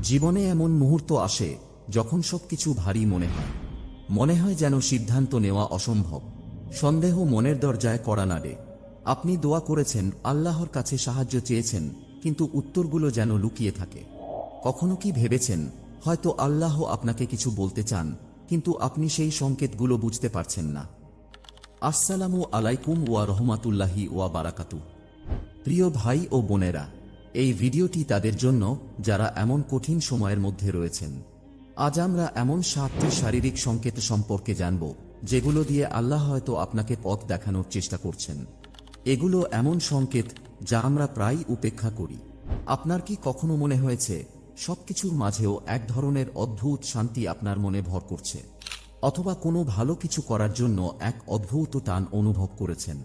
জীবনে এমন মুহূর্ত আসে যখন সবকিছু ভারী মনে হয় যেন সিদ্ধান্ত নেওয়া অসম্ভব। সন্দেহ মনের দরজায় কড়া নাড়ে। আপনি দোয়া করেছেন, আল্লাহর কাছে সাহায্য চেয়েছেন, কিন্তু উত্তরগুলো যেন লুকিয়ে থাকে। কখনো কি ভেবেছেন হয়তো আল্লাহ আপনাকে কিছু বলতে চান, কিন্তু আপনি সেই সংকেতগুলো বুঝতে পারছেন না? আসসালামু আলাইকুম ওয়া রহমাতুল্লাহি ওয়া বারাকাতুহু। প্রিয় ভাই ও বোনেরা, এই ভিডিওটি তাদের জন্য যারা এমন কঠিন সময়ের মধ্যে রয়েছেন। আজ আমরা এমন 7টি শারীরিক সংকেত সম্পর্কে জানব, যেগুলো দিয়ে আল্লাহ হয়তো আপনাকে পথ দেখানোর চেষ্টা করছেন। এগুলো এমন সংকেত যা আমরা প্রায়ই উপেক্ষা করি। আপনার কি কখনো মনে হয়েছে সবকিছুর মাঝেও এক ধরনের অদ্ভুত শান্তি আপনার মনে ভর করছে? অথবা কোনো ভালো কিছু করার জন্য এক অদ্ভুত টান অনুভব করেছেন?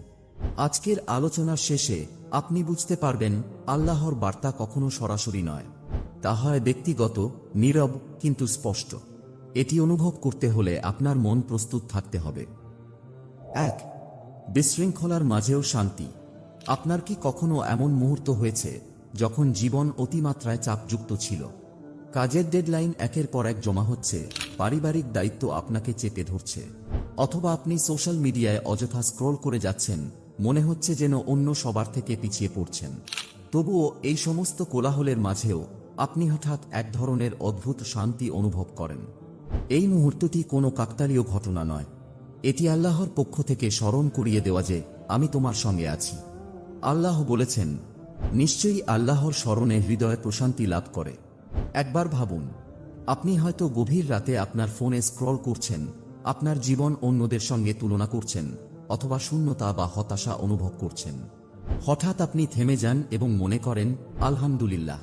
আজকের আলোচনার শেষে আপনি বুঝতে পারবেন আল্লাহর বার্তা কখনো সরাসরি নয়, তা হয় ব্যক্তিগত, নীরব কিন্তু স্পষ্ট। এটি অনুভব করতে হলে আপনার মন প্রস্তুত থাকতে হবে। 1. বিশৃঙ্খলার মাঝেও শান্তি। আপনার কি কখনো এমন মুহূর্ত হয়েছে যখন জীবন অতিমাত্রায় চাপযুক্ত ছিল? কাজের ডেডলাইন একের পর এক জমা হচ্ছে, পারিবারিক দায়িত্ব আপনাকে চেপে ধরছে, অথবা আপনি সোশ্যাল মিডিয়ায় অযথা স্ক্রল করে যাচ্ছেন, মনে হচ্ছে যেন অন্য সবার থেকে পিছিয়ে পড়ছেন। তবুও এই সমস্ত কোলাহলের মাঝেও আপনি হঠাৎ এক ধরনের অদ্ভুত শান্তি অনুভব করেন। এই মুহূর্তটি কোনো কাকতালীয় ঘটনা নয়, এটি আল্লাহর পক্ষ থেকে স্মরণ করিয়ে দেওয়া যে আমি তোমার সঙ্গে আছি। আল্লাহ বলেছেন, নিশ্চয়ই আল্লাহর স্মরণে হৃদয় প্রশান্তি লাভ করে। একবার ভাবুন, আপনি হয়তো গভীর রাতে আপনার ফোনে স্ক্রল করছেন, আপনার জীবন অন্যদের সঙ্গে তুলনা করছেন, অথবা শূন্যতা বা হতাশা অনুভব করছেন। হঠাৎ আপনি থেমে যান এবং মনে করেন, আলহামদুলিল্লাহ।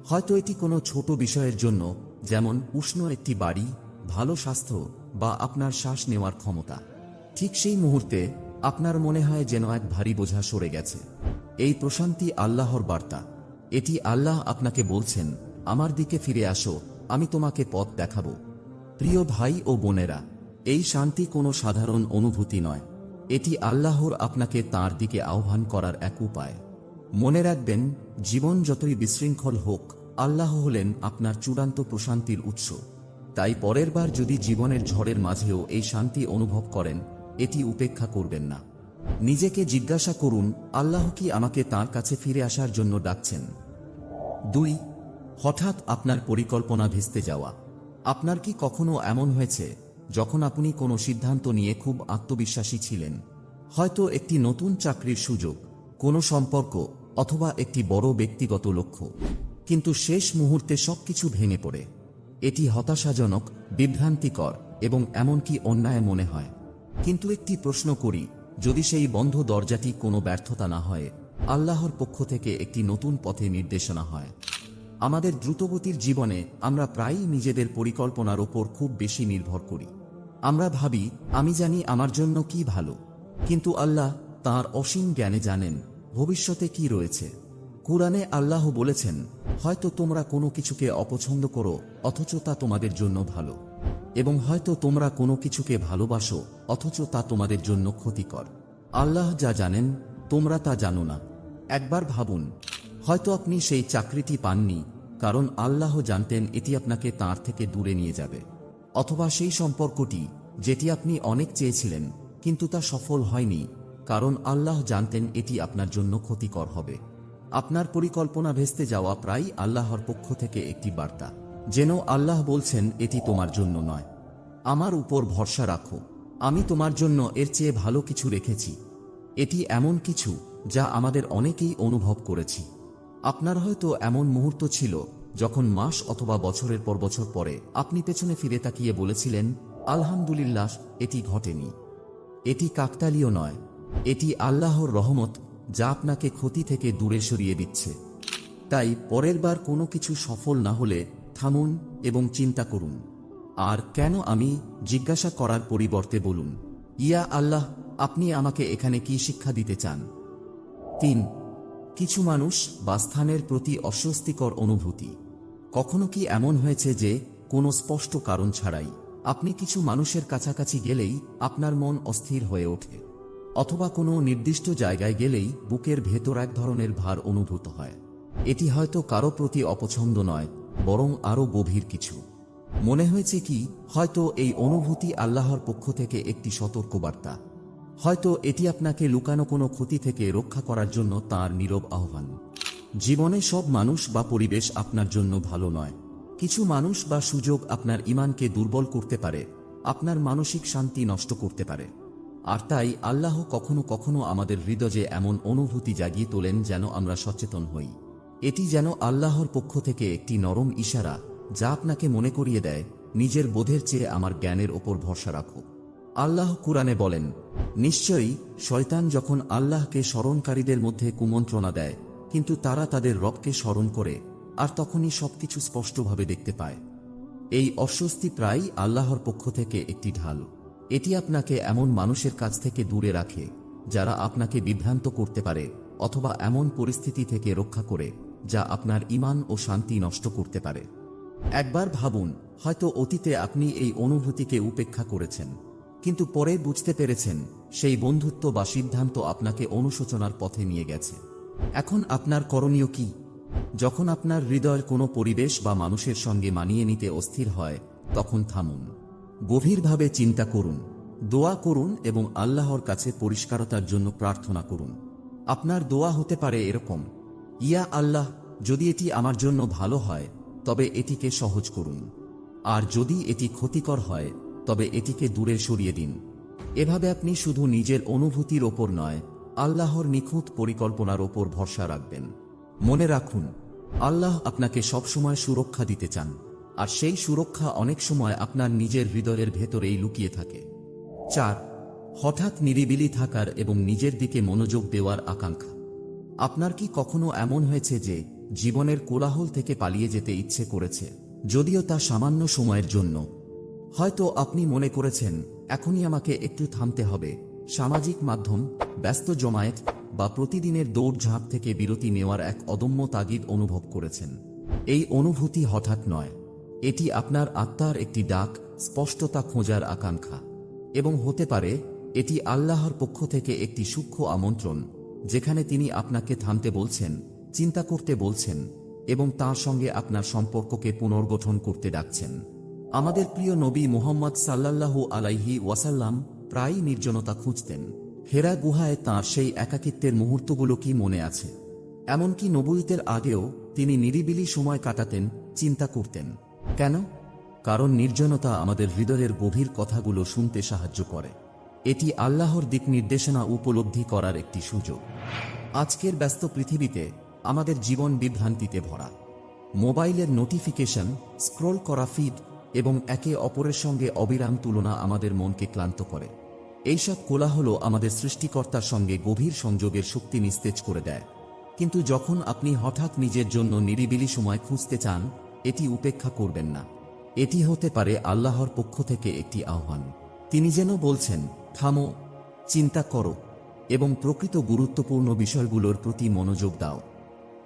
হয়তো এটি কোনো ছোট বিষয়ের জন্য, যেমন উষ্ণ একটি বাড়ি, ভালো স্বাস্থ্য বা আপনার শ্বাস নেওয়ার ক্ষমতা। ঠিক সেই মুহূর্তে আপনার মনে হয় যেন এক ভারী বোঝা সরে গেছে। এই প্রশান্তি আল্লাহর বার্তা। এটি আল্লাহ আপনাকে বলছেন, আমার দিকে ফিরে আসো, আমি তোমাকে পথ দেখাবো। প্রিয় ভাই ও বোনেরা, এই শান্তি কোনো সাধারণ অনুভূতি নয়, এটি আল্লাহর আপনাকে তাঁর দিকে আহ্বান করার এক উপায়। মনে রাখবেন, জীবন যতই বিশৃঙ্খল হোক, আল্লাহ হলেন আপনার চূড়ান্ত প্রশান্তির উৎস। তাই পরের বার যদি জীবনের ঝড়ের মাঝেও এই শান্তি অনুভব করেন, এটি উপেক্ষা করবেন না। নিজেকে জিজ্ঞাসা করুন, আল্লাহ কি আমাকে তাঁর কাছে ফিরে আসার জন্য ডাকছেন? 2. হঠাৎ আপনার পরিকল্পনা ভেস্তে যাওয়া। আপনার কি কখনো এমন হয়েছে যখন আপনি কোনো সিদ্ধান্ত নিয়ে খুব আত্মবিশ্বাসী ছিলেন? হয়তো একটি নতুন চাকরির সুযোগ, কোনো সম্পর্ক, অথবা একটি বড় ব্যক্তিগত লক্ষ্য, কিন্তু শেষ মুহূর্তে সবকিছু ভেঙে পড়ে। এটি হতাশাজনক, বিভ্রান্তিকর এবং এমনকি অন্যায় মনে হয়। কিন্তু একটি প্রশ্ন করি, যদি সেই বন্ধ দরজাটি কোনো ব্যর্থতা না হয়, আল্লাহর পক্ষ থেকে একটি নতুন পথে নির্দেশনা হয়? আমাদের দ্রুতগতির জীবনে আমরা প্রায়ই নিজেদের পরিকল্পনার ওপর খুব বেশি নির্ভর করি। আমরা ভাবি, আমি জানি আমার জন্য কি ভালো, কিন্তু আল্লাহ তাঁর অসীম জ্ঞানে জানেন ভবিষ্যতে কি রয়েছে। কুরআনে আল্লাহ বলেছেন, হয়তো তোমরা কোনো কিছুকে অপছন্দ করো অথচ তা তোমাদের জন্য ভালো, এবং হয়তো তোমরা কোনো কিছুকে ভালোবাসো অথচ তা তোমাদের জন্য ক্ষতিকর। আল্লাহ যা জানেন তোমরা তা জানো না। একবার ভাবুন, হয়তো আপনি সেই চাকরিটি পাননি কারণ আল্লাহ জানতেন এটি আপনাকে তাঁর থেকে দূরে নিয়ে যাবে, অথবা সেই সম্পর্কটি যেটি আপনি অনেক চেয়েছিলেন কিন্তু তা সফল হয়নি কারণ আল্লাহ জানতেন এটি আপনার জন্য ক্ষতিকর হবে। আপনার পরিকল্পনা ভেস্তে যাওয়া প্রায়ই আল্লাহর পক্ষ থেকে একটি বার্তা, যেন আল্লাহ বলছেন, এটি তোমার জন্য নয়, আমার উপর ভরসা রাখো, আমি তোমার জন্য এর চেয়ে ভালো কিছু রেখেছি। এটি এমন কিছু যা আমাদের অনেকেই অনুভব করেছি। আপনার হয়তো এমন মুহূর্ত ছিল যখন মাস অথবা বছরের পর বছর পরে আপনি পেছনে ফিরে তাকিয়ে বলেছিলেন, আলহামদুলিল্লাহ, এটি ঘটেনি। এটি কাকতালীয় নয়, এটি আল্লাহর রহমত যা আপনাকে ক্ষতি থেকে দূরে সরিয়ে দিচ্ছে। তাই পরের বার কোনো কিছু সফল না হলে থামুন এবং চিন্তা করুন, আর কেন আমি জিজ্ঞাসা করার পরিবর্তে বলুন, ইয়া আল্লাহ, আপনি আমাকে এখানে কি শিক্ষা দিতে চান? 3. কিছু মানুষ বা স্থানের প্রতি অস্বস্তিকর অনুভূতি। কখনো কি এমন হয়েছে যে কোনো স্পষ্ট কারণ ছাড়াই আপনি কিছু মানুষের কাছাকাছি গেলেই আপনার মন অস্থির হয়ে ওঠে, অথবা কোনো নির্দিষ্ট জায়গায় গেলেই বুকের ভেতর এক ধরনের ভার অনুভূত হয়? এটি হয়তো কারো প্রতি অপছন্দ নয়, বরং আরও গভীর কিছু। মনে হয়েছে কি, হয়তো এই অনুভূতি আল্লাহর পক্ষ থেকে একটি সতর্কবার্তা। হয়তো এটি আপনাকে লুকানো কোনো ক্ষতি থেকে রক্ষা করার জন্য তাঁর নীরব আহ্বান। জীবনে সব মানুষ বা পরিবেশ আপনার জন্য ভালো নয়। কিছু মানুষ বা সুযোগ আপনার ঈমানকে দুর্বল করতে পারে, আপনার মানসিক শান্তি নষ্ট করতে পারে। আর তাই আল্লাহ কখনো কখনো আমাদের হৃদয়ে এমন অনুভূতি জাগিয়ে তোলেন যেন আমরা সচেতন হই। এটি যেন আল্লাহর পক্ষ থেকে একটি নরম ইশারা, যা আপনাকে মনে করিয়ে দেয়, নিজের বোধের চেয়ে আমার জ্ঞানের ওপর ভরসা রাখো। আল্লাহ কুরআনে বলেন, নিশ্চয়ই শয়তান যখন আল্লাহকে স্মরণকারীদের মধ্যে কুমন্ত্রণা দেয়, কিন্তু তারা তাদের রবকে স্মরণ করে, আর তখনই সবকিছু স্পষ্টভাবে দেখতে পায়। এই অস্বস্তি প্রায়ই আল্লাহর পক্ষ থেকে একটি ঢাল। এটি আপনাকে এমন মানুষের কাছ থেকে দূরে রাখে যারা আপনাকে বিভ্রান্ত করতে পারে, অথবা এমন পরিস্থিতি থেকে রক্ষা করে যা আপনার ঈমান ও শান্তি নষ্ট করতে পারে। একবার ভাবুন, হয়তো অতীতে আপনি এই অনুভূতিকে উপেক্ষা করেছেন, কিন্তু পরে বুঝতে পেরেছেন সেই বন্ধুত্ব বা সিদ্ধান্ত আপনাকে অনুশোচনার পথে নিয়ে গেছে। এখন আপনার করণীয় কি? যখন আপনার হৃদয় কোনো পরিবেশ বা মানুষের সঙ্গে মানিয়ে নিতে অস্থির হয়, তখন থামুন, গভীরভাবে চিন্তা করুন, দোয়া করুন এবং আল্লাহর কাছে পরিষ্কারতার জন্য প্রার্থনা করুন। আপনার দোয়া হতে পারে এরকম: ইয়া আল্লাহ, যদি এটি আমার জন্য ভালো হয় তবে এটিকে সহজ করুন, আর যদি এটি ক্ষতিকর হয় তবে এটিকে দূরে সরিয়ে দিন। এভাবে আপনি শুধু নিজের অনুভূতির ওপর নয়, আল্লাহর নিখুঁত পরিকল্পনার ওপর ভরসা রাখবেন। মনে রাখুন, আল্লাহ আপনাকে সবসময় সুরক্ষা দিতে চান, আর সেই সুরক্ষা অনেক সময় আপনার নিজের হৃদয়ের ভেতরেই লুকিয়ে থাকে। 4. হঠাৎ নিরিবিলি থাকার এবং নিজের দিকে মনোযোগ দেওয়ার আকাঙ্ক্ষা। আপনার কি কখনো এমন হয়েছে যে জীবনের কোলাহল থেকে পালিয়ে যেতে ইচ্ছে করেছে, যদিও তা সামান্য সময়ের জন্য? হয়তো আপনি মনে করেছেন, এখনই আমাকে একটু থামতে হবে। সামাজিক মাধ্যম, ব্যস্ত জমায়েত বা প্রতিদিনের দৌড়ঝাঁপ থেকে বিরতি নেওয়ার এক অদম্য তাগিদ অনুভব করেছেন। এই অনুভূতি হঠাৎ নয়, এটি আপনার আত্মার একটি ডাক, স্পষ্টতা খোঁজার আকাঙ্ক্ষা। এবং হতে পারে এটি আল্লাহর পক্ষ থেকে একটি সূক্ষ্ম আমন্ত্রণ, যেখানে তিনি আপনাকে থামতে বলছেন, চিন্তা করতে বলছেন এবং তাঁর সঙ্গে আপনার সম্পর্ককে পুনর্গঠন করতে ডাকছেন। আমাদের প্রিয় নবী মুহাম্মদ সাল্লাল্লাহু আলাইহি ওয়াসাল্লাম প্রায়ই নির্জনতা খুঁজতেন। হেরা গুহায় তাঁর সেই একাকিত্বের মুহূর্তগুলো কি মনে আছে? এমনকি নবুয়তের আগেও তিনি নিরিবিলি সময় কাটাতেন, চিন্তা করতেন। কেন? কারণ নির্জনতা আমাদের হৃদয়ের গভীর কথাগুলো শুনতে সাহায্য করে। এটি আল্লাহর দিক নির্দেশনা উপলব্ধি করার একটি সুযোগ। আজকের ব্যস্ত পৃথিবীতে আমাদের জীবন বিভ্রান্তিতে ভরা। মোবাইলের নোটিফিকেশন, স্ক্রল করা ফিড এবং একে অপরের সঙ্গে অবিরাম তুলনা আমাদের মনকে ক্লান্ত করে। এইসব কোলাহল আমাদের সৃষ্টিকর্তার সঙ্গে গভীর সংযোগের শক্তি নিস্তেজ করে দেয়। কিন্তু যখন আপনি হঠাৎ নিজের জন্য নিরিবিলি সময় খুঁজতে চান, এটি উপেক্ষা করবেন না। এটি হতে পারে আল্লাহর পক্ষ থেকে একটি আহ্বান। তিনি যেন বলছেন, থামো, চিন্তা করো এবং প্রকৃত গুরুত্বপূর্ণ বিষয়গুলোর প্রতি মনোযোগ দাও।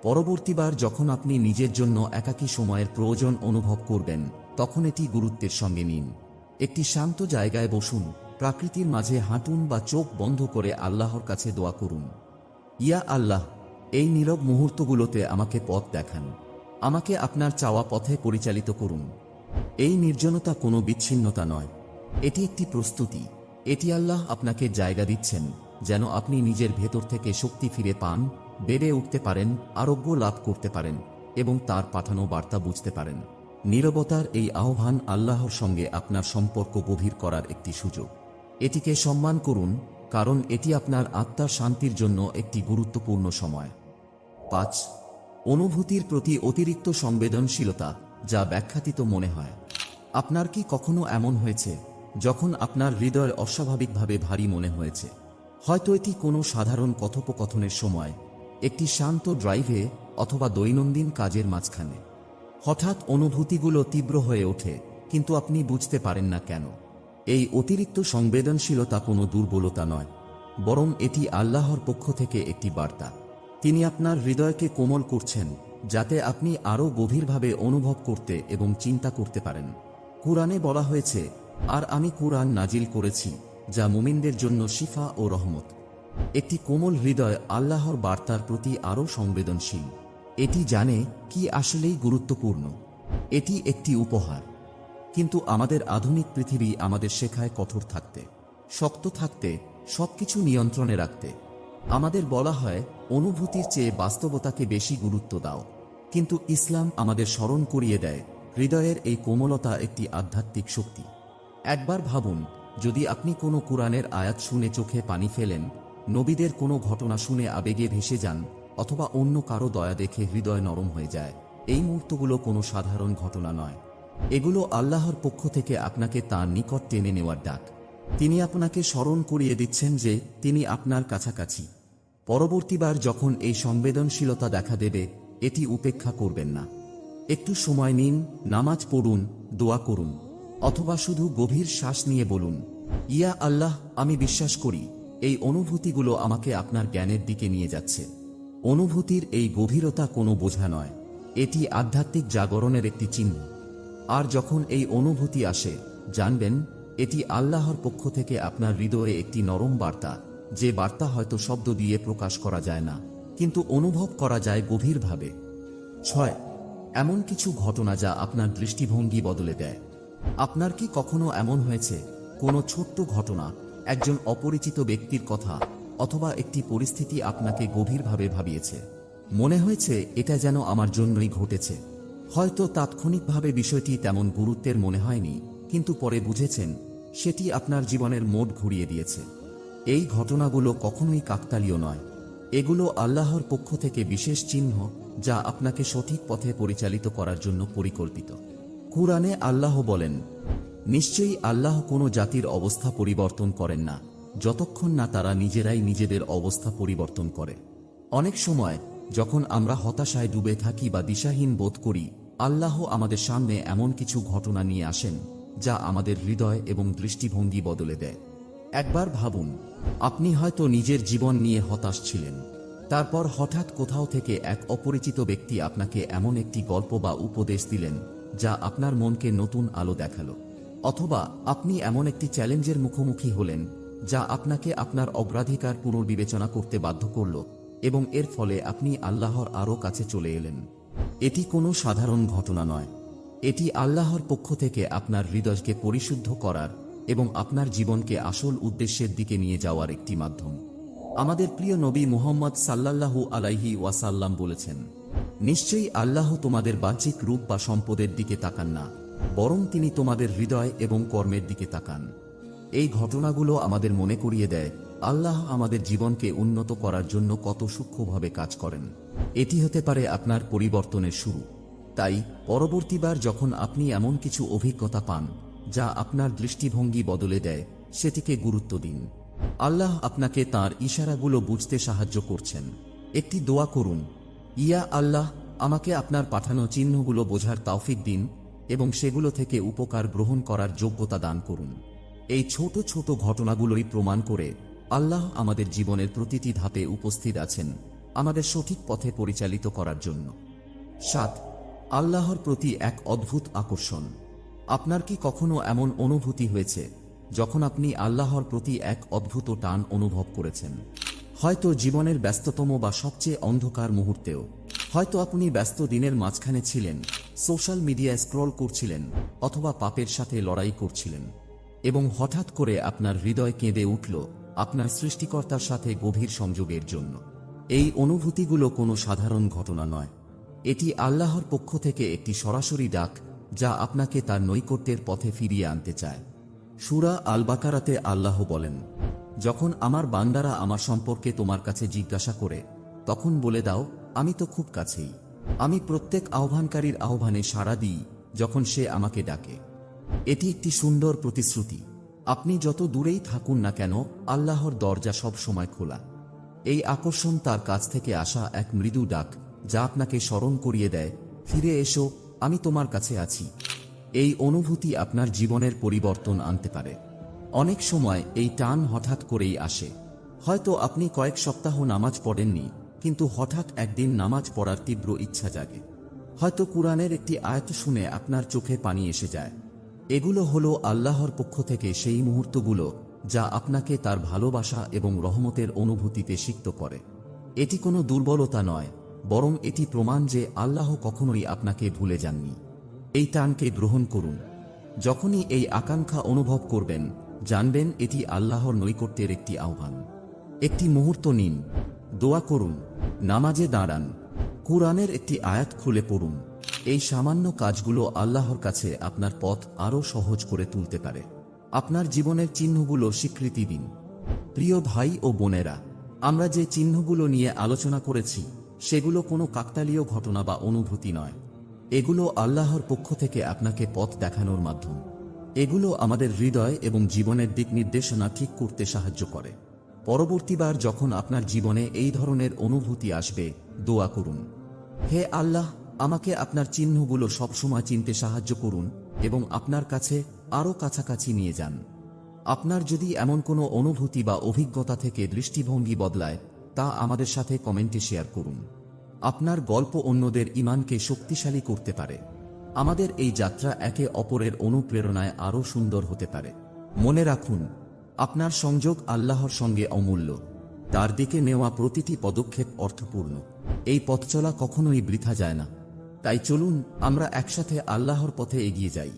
পরবর্তীবার যখন আপনি নিজের জন্য একাকী সময়ের প্রয়োজন অনুভব করবেন, তখন এটি গুরুত্বের সঙ্গে নিন। একটি শান্ত জায়গায় বসুন, প্রকৃতির মাঝে হাঁটুন বা চোখ বন্ধ করে আল্লাহর কাছে দোয়া করুন। ইয়া আল্লাহ, এই নীরব মুহূর্তগুলোতে আমাকে পথ দেখান, আমাকে আপনার চাওয়া পথে পরিচালিত করুন। এই নির্জনতা কোনো বিচ্ছিন্নতা নয়, এটি একটি প্রস্তুতি। এটি আল্লাহ আপনাকে জায়গা দিচ্ছেন যেন আপনি নিজের ভেতর থেকে শক্তি ফিরে পান, বেড়ে উঠতে পারেন, আরোগ্য লাভ করতে পারেন এবং তার পাঠানো বার্তা বুঝতে পারেন। নীরবতার এই আহ্বান আল্লাহর সঙ্গে আপনার সম্পর্ক গভীর করার একটি সুযোগ। এটিকে সম্মান করুন, কারণ এটি আপনার আত্মার শান্তির জন্য একটি গুরুত্বপূর্ণ সময়। 5. অনুভূতির প্রতি অতিরিক্ত সংবেদনশীলতা, যা ব্যাখ্যাতীত মনে হয়। আপনার কি কখনো এমন হয়েছে যখন আপনার হৃদয় অস্বাভাবিকভাবে ভারী মনে হয়েছে? হয়তো এটি কোনো সাধারণ কথোপকথনের সময়, একটি শান্ত ড্রাইভে অথবা দৈনন্দিন কাজের মাঝখানে। হঠাৎ অনুভূতিগুলো তীব্র হয়ে ওঠে, কিন্তু আপনি বুঝতে পারেন না কেন। এই অতিরিক্ত সংবেদনশীলতা কোনো দুর্বলতা নয়, বরং এটি আল্লাহর পক্ষ থেকে একটি বার্তা। তিনি আপনার হৃদয়কে কোমল করছেন, যাতে আপনি আরও গভীরভাবে অনুভব করতে এবং চিন্তা করতে পারেন। কুরআনে বলা হয়েছে, আর আমি কুরআন নাজিল করেছি যা মুমিনদের জন্য শিফা ও রহমত। একটি কোমল হৃদয় আল্লাহর বার্তার প্রতি আরও সংবেদনশীল। এটি জানে কি আসলেই গুরুত্বপূর্ণ। এটি একটি উপহার। কিন্তু আমাদের আধুনিক পৃথিবী আমাদের শেখায় কঠোর থাকতে, শক্ত থাকতে, সবকিছু নিয়ন্ত্রণে রাখতে। আমাদের বলা হয় অনুভূতির চেয়ে বাস্তবতাকে বেশি গুরুত্ব দাও। কিন্তু ইসলাম আমাদের স্মরণ করিয়ে দেয় হৃদয়ের এই কোমলতা একটি আধ্যাত্মিক শক্তি। একবার ভাবুন, যদি আপনি কোনো কুরআনের আয়াত শুনে চোখে পানি ফেলেন, নবীদের কোনো ঘটনা শুনে আবেগে ভেসে যান, অথবা অন্য কারো দয়া দেখে হৃদয় নরম হয়ে যায়, এই মুহূর্তগুলো কোনো সাধারণ ঘটনা নয়। এগুলো আল্লাহর পক্ষ থেকে আপনাকে তাঁর নিকট টেনে নেওয়ার ডাক। তিনি আপনাকে স্মরণ করিয়ে দিচ্ছেন যে তিনি আপনার কাছাকাছি। পরবর্তীবার যখন এই সংবেদনশীলতা দেখা দেবে, এটি উপেক্ষা করবেন না। একটু সময় নিন, নামাজ পড়ুন, দোয়া করুন, অথবা শুধু গভীর শ্বাস নিয়ে বলুন, ইয়া আল্লাহ, আমি বিশ্বাস করি এই অনুভূতিগুলো আমাকে আপনার জ্ঞানের দিকে নিয়ে যাচ্ছে। অনুভূতির এই গভীরতা কোনো বোঝা নয়, এটি আধ্যাত্মিক জাগরণের একটি চিহ্ন। আর যখন এই অনুভূতি আসে, জানবেন এটি আল্লাহর পক্ষ থেকে আপনার হৃদয়ে একটি নরম বার্তা, যে বার্তা হয়তো শব্দ দিয়ে প্রকাশ করা যায় না, কিন্তু অনুভব করা যায় গভীরভাবে। 6. এমন কিছু ঘটনা যা আপনার দৃষ্টিভঙ্গি বদলে দেয়। আপনার কি কখনো এমন হয়েছে, কোনো ছোট্ট ঘটনা, একজন অপরিচিত ব্যক্তির কথা, অথবা একটি পরিস্থিতি আপনাকে গভীরভাবে ভাবিয়েছে? মনে হয়েছে এটা যেন আমার জন্যই ঘটেছে। হয়তো তাৎক্ষণিকভাবে বিষয়টি তেমন গুরুত্বের মনে হয়নি, কিন্তু পরে বুঝেছেন সেটি আপনার জীবনের মোড় ঘুরিয়ে দিয়েছে। এই ঘটনাগুলো কখনোই কাকতালীয় নয়, এগুলো আল্লাহর পক্ষ থেকে বিশেষ চিহ্ন, যা আপনাকে সঠিক পথে পরিচালিত করার জন্য পরিকল্পিত। কুরআনে আল্লাহ বলেন, নিশ্চয়ই আল্লাহ কোনো জাতির অবস্থা পরিবর্তন করেন না যতক্ষণ না তারা নিজেরাই নিজেদের অবস্থা পরিবর্তন করে। অনেক সময় যখন আমরা হতাশায় ডুবে থাকি বা দিশাহীন বোধ করি, আল্লাহ আমাদের সামনে এমন কিছু ঘটনা নিয়ে আসেন যা আমাদের হৃদয় এবং দৃষ্টিভঙ্গি বদলে দেয়। একবার ভাবুন, আপনি হয়তো নিজের জীবন নিয়ে হতাশ ছিলেন। তারপর হঠাৎ কোথাও থেকে এক অপরিচিত ব্যক্তি আপনাকে এমন একটি গল্প বা উপদেশ দিলেন যা আপনার মনকে নতুন আলো দেখালো। অথবা আপনি এমন একটি চ্যালেঞ্জের মুখোমুখি হলেন যা আপনাকে আপনার অগ্রাধিকার পুনর্বিবেচনা করতে বাধ্য করল, এবং এর ফলে আপনি আল্লাহর আরও কাছে চলে এলেন। এটি কোনো সাধারণ ঘটনা নয়, এটি আল্লাহর পক্ষ থেকে আপনার হৃদয়কে পরিশুদ্ধ করার এবং আপনার জীবনকে আসল উদ্দেশ্যের দিকে নিয়ে যাওয়ার একটি মাধ্যম। আমাদের প্রিয় নবী মুহাম্মদ সাল্লাল্লাহু আলাইহি ওয়াসাল্লাম বলেছেন, নিশ্চয়ই আল্লাহ তোমাদের বাহ্যিক রূপ বা সম্পদের দিকে তাকান না, বরং তিনি তোমাদের হৃদয় এবং কর্মের দিকে তাকান। এই ঘটনাগুলো আমাদের মনে করিয়ে দেয় আল্লাহ আমাদের জীবনকে উন্নত করার জন্য কত সূক্ষ্মভাবে কাজ করেন। এটি হতে পারে আপনার পরিবর্তনের শুরু। তাই পরবর্তীবার যখন আপনি এমন কিছু অভিজ্ঞতা পান যা আপনার দৃষ্টিভঙ্গি বদলে দেয়, সেটিকে গুরুত্ব দিন। আল্লাহ আপনাকে তাঁর ইশারাগুলো বুঝতে সাহায্য করছেন। একটি দোয়া করুন, ইয়া আল্লাহ, আমাকে আপনার পাঠানো চিহ্নগুলো বোঝার তৌফিক দিন এবং সেগুলো থেকে উপকার গ্রহণ করার যোগ্যতা দান করুন। এই ছোট ছোট ঘটনাগুলোই প্রমাণ করে আল্লাহ আমাদের জীবনের প্রতিটি ধাপে উপস্থিত আছেন, আমাদের সঠিক পথে পরিচালিত করার জন্য। 7. আল্লাহর প্রতি এক অদ্ভুত আকর্ষণ। আপনার কি কখনো এমন অনুভূতি হয়েছে যখন আপনি আল্লাহর প্রতি এক অদ্ভুত টান অনুভব করেছেন? হয়তো জীবনের ব্যস্ততম বা সবচেয়ে অন্ধকার মুহূর্তেও। হয়তো আপনি ব্যস্ত দিনের মাঝখানে ছিলেন, সোশ্যাল মিডিয়ায় স্ক্রল করছিলেন, অথবা পাপের সাথে লড়াই করছিলেন, এবং হঠাৎ করে আপনার হৃদয় কেঁদে উঠল আপনার সৃষ্টিকর্তার সাথে গভীর সংযোগের জন্য। এই অনুভূতিগুলো কোনো সাধারণ ঘটনা নয়, এটি আল্লাহর পক্ষ থেকে একটি সরাসরি ডাক যা আপনাকে তার নৈকট্যের পথে ফিরিয়ে আনতে চায়। সূরা আল বাকারাতে আল্লাহ বলেন, যখন আমার বান্দারা আমার সম্পর্কে তোমার কাছে জিজ্ঞাসা করে, তখন বলে দাও, আমি তো খুব কাছেই। আমি প্রত্যেক আহ্বানকারীর আহ্বানে সাড়া দিই যখন সে আমাকে ডাকে। এটি একটি সুন্দর প্রতিশ্রুতি। আপনি যত দূরেই থাকুন না কেন, আল্লাহর দরজা সব সময় খোলা। এই আকর্ষণ তার কাছ থেকে আসা এক মৃদু ডাক যা আপনাকে স্মরণ করিয়ে দেয়, ফিরে এসো, আমি তোমার কাছে আছি। এই অনুভূতি আপনার জীবনের পরিবর্তন আনতে পারে। অনেক সময় এই টান হঠাৎ করেই আসে। হয়তো আপনি কয়েক সপ্তাহ নামাজ পড়েননি, কিন্তু হঠাৎ একদিন নামাজ পড়ার তীব্র ইচ্ছা জাগে। হয়তো কুরআনের একটি আয়াত শুনে আপনার চোখে পানি এসে যায়। এগুলো হলো আল্লাহর পক্ষ থেকে সেই মুহূর্তগুলো যা আপনাকে তার ভালোবাসা এবং রহমতের অনুভূতিতে সিক্ত করে। এটি কোনো দুর্বলতা নয়, বরং এটি প্রমাণ যে আল্লাহ কখনোই আপনাকে ভুলে যাননি। এই টানকে গ্রহণ করুন। যখনই এই আকাঙ্ক্ষা অনুভব করবেন, জানবেন এটি আল্লাহর নৈকট্যের একটি আহ্বান। একটি মুহূর্ত নিন, দোয়া করুন, নামাজে দাঁড়ান, কুরআনের একটি আয়াত খুলে পড়ুন। এই সামান্য কাজগুলো আল্লাহর কাছে আপনার পথ আরও সহজ করে তুলতে পারে। আপনার জীবনের চিহ্নগুলো স্বীকৃতি দিন। প্রিয় ভাই ও বোনেরা, আমরা যে চিহ্নগুলো নিয়ে আলোচনা করেছি সেগুলো কোনো কাকতালীয় ঘটনা বা অনুভূতি নয়। এগুলো আল্লাহর পক্ষ থেকে আপনাকে পথ দেখানোর মাধ্যম। এগুলো আমাদের হৃদয় এবং জীবনের দিক নির্দেশনা ঠিক করতে সাহায্য করে। পরবর্তীবার যখন আপনার জীবনে এই ধরনের অনুভূতি আসবে, দোয়া করুন, হে আল্লাহ, আমাকে আপনার চিহ্নগুলো সবসময় চিনতে সাহায্য করুন এবং আপনার কাছে আরও কাছাকাছি নিয়ে যান। আপনার যদি এমন কোনো অনুভূতি বা অভিজ্ঞতা থেকে দৃষ্টিভঙ্গি বদলায়, তা আমাদের সাথে কমেন্টে শেয়ার করুন। আপনার গল্প অন্যদের ঈমানকে শক্তিশালী করতে পারে। আমাদের এই যাত্রা একে অপরের অনুপ্রেরণায় আরও সুন্দর হতে পারে। মনে রাখুন, আপনার সংযোগ আল্লাহর সঙ্গে অমূল্য। তার দিকে নেওয়া প্রতিটি পদক্ষেপ অর্থপূর্ণ। এই পথ চলা কখনোই বৃথা যায় না। তাই চলুন আমরা একসাথে আল্লাহর পথে এগিয়ে যাই।